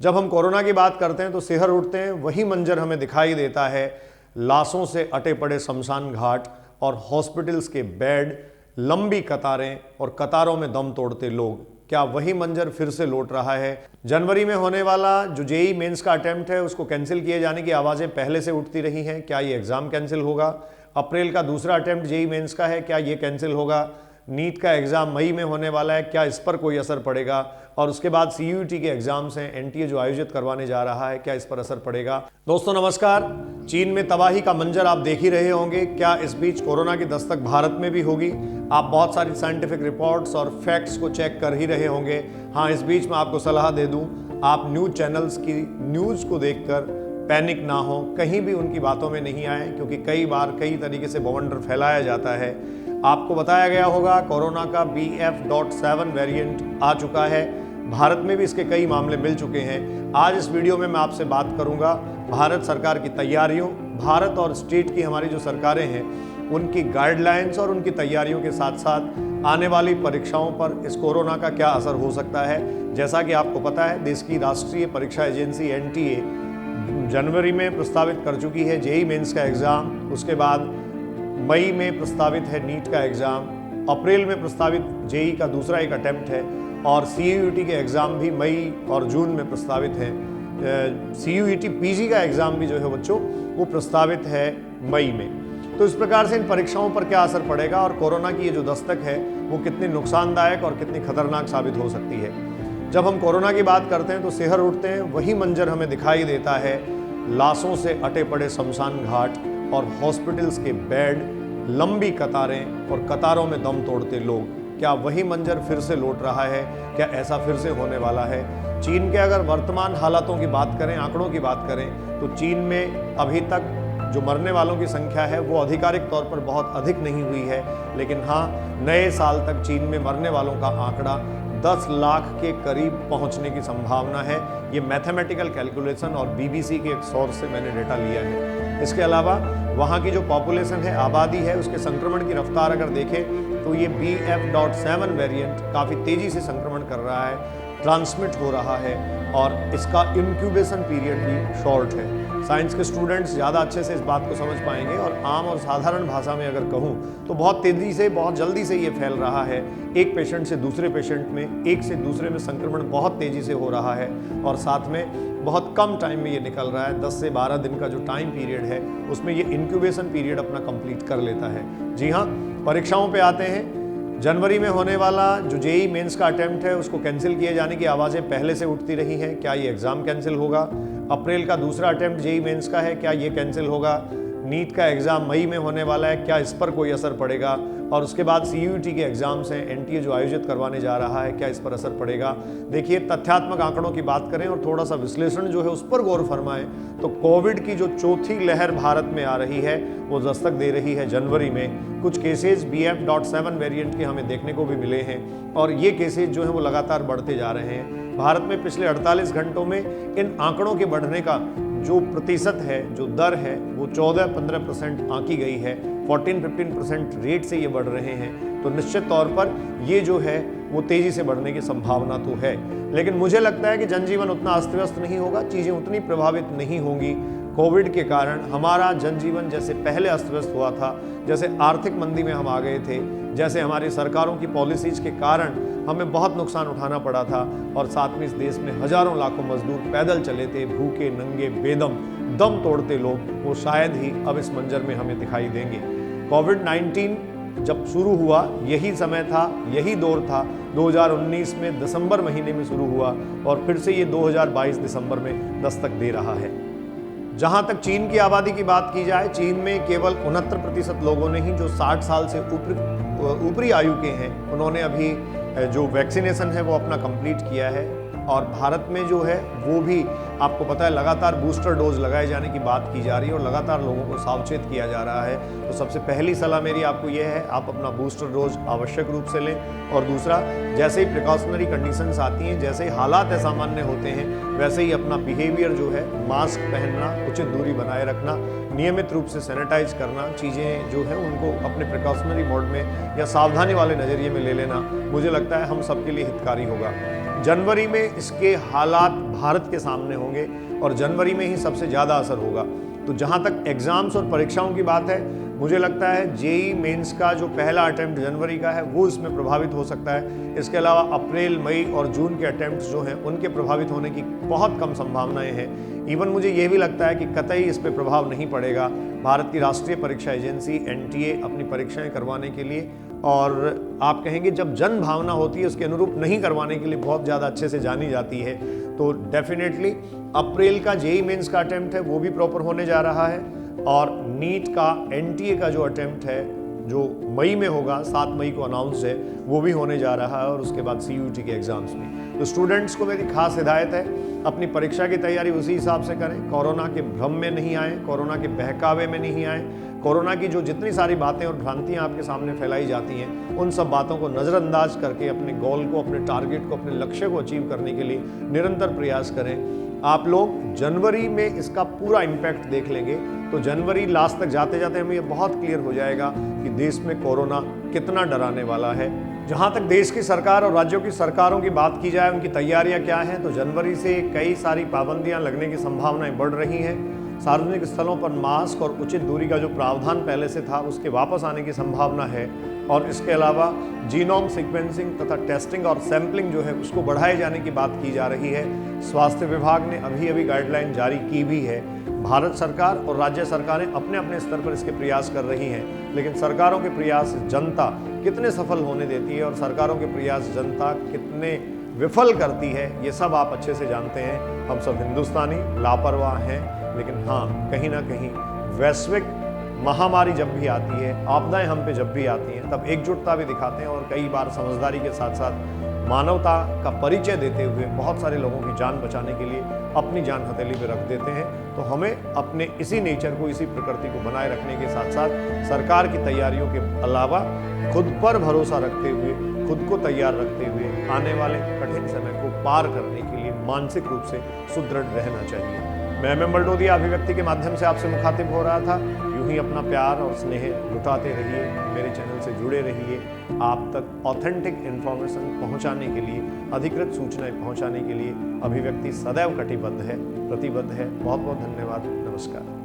जब हम कोरोना की बात करते हैं तो सिहर उठते हैं। वही मंजर हमें दिखाई देता है, लाशों से अटे पड़े शमशान घाट और हॉस्पिटल्स के बेड, लंबी कतारें और कतारों में दम तोड़ते लोग। क्या वही मंजर फिर से लौट रहा है? जनवरी में होने वाला जो जेईई मेंस का अटेम्प्ट है उसको कैंसिल किए जाने की आवाज़ें पहले से उठती रही हैं। क्या ये एग्ज़ाम कैंसिल होगा? अप्रैल का दूसरा अटेम्प्ट जेईई मेंस का है, क्या ये कैंसिल होगा? नीट का एग्ज़ाम मई में होने वाला है, क्या इस पर कोई असर पड़ेगा? और उसके बाद सीयूईटी के एग्जाम्स हैं, एनटीए जो आयोजित करवाने जा रहा है, क्या इस पर असर पड़ेगा? दोस्तों नमस्कार। चीन में तबाही का मंजर आप देख ही रहे होंगे। क्या इस बीच कोरोना की दस्तक भारत में भी होगी? आप बहुत सारी साइंटिफिक रिपोर्ट्स और फैक्ट्स को चेक कर ही रहे होंगे। हाँ, इस बीच मैं आपको सलाह दे दूं, आप न्यूज़ चैनल्स की न्यूज़ को देखकर पैनिक ना हो, कहीं भी उनकी बातों में नहीं आए, क्योंकि कई बार कई तरीके से बवंडर फैलाया जाता है। आपको बताया गया होगा कोरोना का BF.7 वेरिएंट आ चुका है। भारत में भी इसके कई मामले मिल चुके हैं। आज इस वीडियो में मैं आपसे बात करूंगा भारत सरकार की तैयारियों, भारत और स्टेट की हमारी जो सरकारें हैं उनकी गाइडलाइंस और उनकी तैयारियों के साथ साथ आने वाली परीक्षाओं पर इस कोरोना का क्या असर हो सकता है। जैसा कि आपको पता है, देश की राष्ट्रीय परीक्षा एजेंसी एनटीए जनवरी में प्रस्तावित कर चुकी है जेईई मेंस का एग्ज़ाम। उसके बाद मई में प्रस्तावित है नीट का एग्ज़ाम, अप्रैल में प्रस्तावित जेईई का दूसरा एक अटेम्प्ट है और सीयूईटी के एग्ज़ाम भी मई और जून में प्रस्तावित हैं। सीयूईटी पीजी का एग्ज़ाम भी जो है बच्चों वो प्रस्तावित है मई में। तो इस प्रकार से इन परीक्षाओं पर क्या असर पड़ेगा और कोरोना की ये जो दस्तक है वो कितनी नुकसानदायक और कितनी खतरनाक साबित हो सकती है। जब हम कोरोना की बात करते हैं तो सिहर उठते हैं। वही मंजर हमें दिखाई देता है, लाशों से अटे पड़े शमशान घाट और हॉस्पिटल्स के बेड, लंबी कतारें और कतारों में दम तोड़ते लोग। क्या वही मंजर फिर से लौट रहा है? क्या ऐसा फिर से होने वाला है? चीन के अगर वर्तमान हालातों की बात करें, आंकड़ों की बात करें, तो चीन में अभी तक जो मरने वालों की संख्या है वो आधिकारिक तौर पर बहुत अधिक नहीं हुई है, लेकिन हाँ, नए साल तक चीन में मरने वालों का आंकड़ा 10 लाख के करीब पहुंचने की संभावना है। ये मैथमेटिकल कैलकुलेशन और बीबीसी के एक सोर्स से मैंने डेटा लिया है। इसके अलावा वहाँ की जो पॉपुलेशन है, आबादी है, उसके संक्रमण की रफ्तार अगर देखें तो ये BF.7 वेरिएंट काफ़ी तेज़ी से संक्रमण कर रहा है, ट्रांसमिट हो रहा है और इसका इंक्यूबेशन पीरियड भी शॉर्ट है। साइंस के स्टूडेंट्स ज़्यादा अच्छे से इस बात को समझ पाएंगे और आम और साधारण भाषा में अगर कहूँ तो बहुत तेज़ी से, बहुत जल्दी से ये फैल रहा है। एक पेशेंट से दूसरे पेशेंट में, एक से दूसरे में संक्रमण बहुत तेज़ी से हो रहा है और साथ में बहुत कम टाइम में ये निकल रहा है। 10 से 12 दिन का जो टाइम पीरियड है उसमें ये इंक्यूबेशन पीरियड अपना कंप्लीट कर लेता है। जी हाँ, परीक्षाओं पे आते हैं। जनवरी में होने वाला जो जेईई मेंस का अटेम्प्ट है उसको कैंसिल किए जाने की आवाज़ें पहले से उठती रही हैं। क्या ये एग्ज़ाम कैंसिल होगा? अप्रैल का दूसरा अटेम्प्ट जेईई मेंस का है, क्या ये कैंसिल होगा? नीट का एग्ज़ाम मई में होने वाला है, क्या इस पर कोई असर पड़ेगा? और उसके बाद सीयूईटी के एग्जाम्स हैं, एनटीए जो आयोजित करवाने जा रहा है, क्या इस पर असर पड़ेगा? देखिए, तथ्यात्मक आंकड़ों की बात करें और थोड़ा सा विश्लेषण जो है उस पर गौर फरमाएं तो कोविड की जो चौथी लहर भारत में आ रही है वो दस्तक दे रही है जनवरी में। कुछ केसेज BF.7 वेरिएंट के हमें देखने को भी मिले हैं और ये केसेज जो हैं वो लगातार बढ़ते जा रहे हैं। भारत में पिछले 48 घंटों में इन आंकड़ों के बढ़ने का जो प्रतिशत है, जो दर है, वो 14-15% आंकी गई है। 14-15% रेट से ये बढ़ रहे हैं, तो निश्चित तौर पर ये जो है वो तेज़ी से बढ़ने की संभावना तो है। लेकिन मुझे लगता है कि जनजीवन उतना अस्त व्यस्त नहीं होगा, चीज़ें उतनी प्रभावित नहीं होंगी। कोविड के कारण हमारा जनजीवन जैसे पहले अस्त व्यस्त हुआ था, जैसे आर्थिक मंदी में हम आ गए थे, जैसे हमारी सरकारों की पॉलिसीज के कारण हमें बहुत नुकसान उठाना पड़ा था और साथ में इस देश में हजारों लाखों मजदूर पैदल चले थे, भूखे नंगे बेदम दम तोड़ते लोग, वो शायद ही अब इस मंजर में हमें दिखाई देंगे। कोविड-19 जब शुरू हुआ यही समय था, यही दौर था। 2019 में दिसंबर महीने में शुरू हुआ और फिर से ये 2022 दिसंबर में दस्तक दे रहा है। जहां तक चीन की आबादी की बात की जाए, चीन में केवल 69% लोगों ने ही जो 60 साल से ऊपरी आयु के हैं उन्होंने अभी जो वैक्सीनेशन है वो अपना कंप्लीट किया है। और भारत में जो है वो भी आपको पता है लगातार बूस्टर डोज लगाए जाने की बात की जा रही है और लगातार लोगों को सावचेत किया जा रहा है। तो सबसे पहली सलाह मेरी आपको ये है, आप अपना बूस्टर डोज आवश्यक रूप से लें। और दूसरा, जैसे ही प्रिकॉशनरी कंडीशंस आती हैं, जैसे ही हालात असामान्य होते हैं, वैसे ही अपना बिहेवियर जो है, मास्क पहनना, उचित दूरी बनाए रखना, नियमित रूप से सैनिटाइज करना, चीज़ें जो है उनको अपने प्रिकॉशनरी मोड में या सावधानी वाले नज़रिए में ले लेना, मुझे लगता है हम सबके लिए हितकारी होगा। जनवरी में इसके हालात भारत के सामने होंगे और जनवरी में ही सबसे ज़्यादा असर होगा। तो जहाँ तक एग्ज़ाम्स और परीक्षाओं की बात है, मुझे लगता है जेईई मेंस का जो पहला अटेम्प्ट जनवरी का है वो इसमें प्रभावित हो सकता है। इसके अलावा अप्रैल, मई और जून के अटेम्प्ट्स जो हैं उनके प्रभावित होने की बहुत कम संभावनाएं हैं। इवन मुझे ये भी लगता है कि कतई इस पर प्रभाव नहीं पड़ेगा। भारत की राष्ट्रीय परीक्षा एजेंसी एनटीए अपनी परीक्षाएं करवाने के लिए, और आप कहेंगे जब जन भावना होती है उसके अनुरूप नहीं करवाने के लिए बहुत ज़्यादा अच्छे से जानी जाती है। तो डेफिनेटली अप्रैल का जेईई मेंस का अटेम्प्ट है वो भी प्रॉपर होने जा रहा है, और नीट का एनटीए का जो अटेम्प्ट है जो मई में होगा, 7 मई को अनाउंस है, वो भी होने जा रहा है, और उसके बाद सीयूईटी के एग्जाम्स भी। तो स्टूडेंट्स को मेरी खास हिदायत है, अपनी परीक्षा की तैयारी उसी हिसाब से करें, कोरोना के भ्रम में नहीं आए, कोरोना के बहकावे में नहीं आए। कोरोना की जो जितनी सारी बातें और भ्रांतियां आपके सामने फैलाई जाती हैं, उन सब बातों को नज़रअंदाज करके अपने गोल को, अपने टारगेट को, अपने लक्ष्य को अचीव करने के लिए निरंतर प्रयास करें। आप लोग जनवरी में इसका पूरा इम्पैक्ट देख लेंगे तो जनवरी लास्ट तक जाते जाते हमें ये बहुत क्लियर हो जाएगा कि देश में कोरोना कितना डराने वाला है। जहाँ तक देश की सरकार और राज्यों की सरकारों की बात की जाए, उनकी तैयारियां क्या हैं, तो जनवरी से कई सारी पाबंदियां लगने की संभावनाएं बढ़ रही हैं। सार्वजनिक स्थलों पर मास्क और उचित दूरी का जो प्रावधान पहले से था उसके वापस आने की संभावना है, और इसके अलावा जीनोम सीक्वेंसिंग तथा टेस्टिंग और सैंपलिंग जो है उसको बढ़ाए जाने की बात की जा रही है। स्वास्थ्य विभाग ने अभी गाइडलाइन जारी की भी है। भारत सरकार और राज्य सरकारें अपने अपने स्तर पर इसके प्रयास कर रही हैं, लेकिन सरकारों के प्रयास जनता कितने सफल होने देती है और सरकारों के प्रयास जनता कितने विफल करती है, ये सब आप अच्छे से जानते हैं। हम सब हिंदुस्तानी लापरवाह हैं, लेकिन हाँ, कहीं ना कहीं वैश्विक महामारी जब भी आती है, आपदाएं हम पे जब भी आती हैं, तब एकजुटता भी दिखाते हैं, और कई बार समझदारी के साथ साथ मानवता का परिचय देते हुए बहुत सारे लोगों की जान बचाने के लिए अपनी जान हथेली पे रख देते हैं। तो हमें अपने इसी नेचर को, इसी प्रकृति को बनाए रखने के साथ साथ सरकार की तैयारियों के अलावा खुद पर भरोसा रखते हुए, खुद को तैयार रखते हुए आने वाले कठिन समय को पार करने के लिए मानसिक रूप से सुदृढ़ रहना चाहिए। मैं मेंबर डोदिया अभिव्यक्ति के माध्यम से आपसे मुखातिब हो रहा था। यूं ही अपना प्यार और स्नेह लुटाते रहिए, मेरे चैनल से जुड़े रहिए। आप तक ऑथेंटिक इन्फॉर्मेशन पहुंचाने के लिए, अधिकृत सूचनाएं पहुंचाने के लिए अभिव्यक्ति सदैव कटिबद्ध है, प्रतिबद्ध है। बहुत बहुत धन्यवाद। नमस्कार।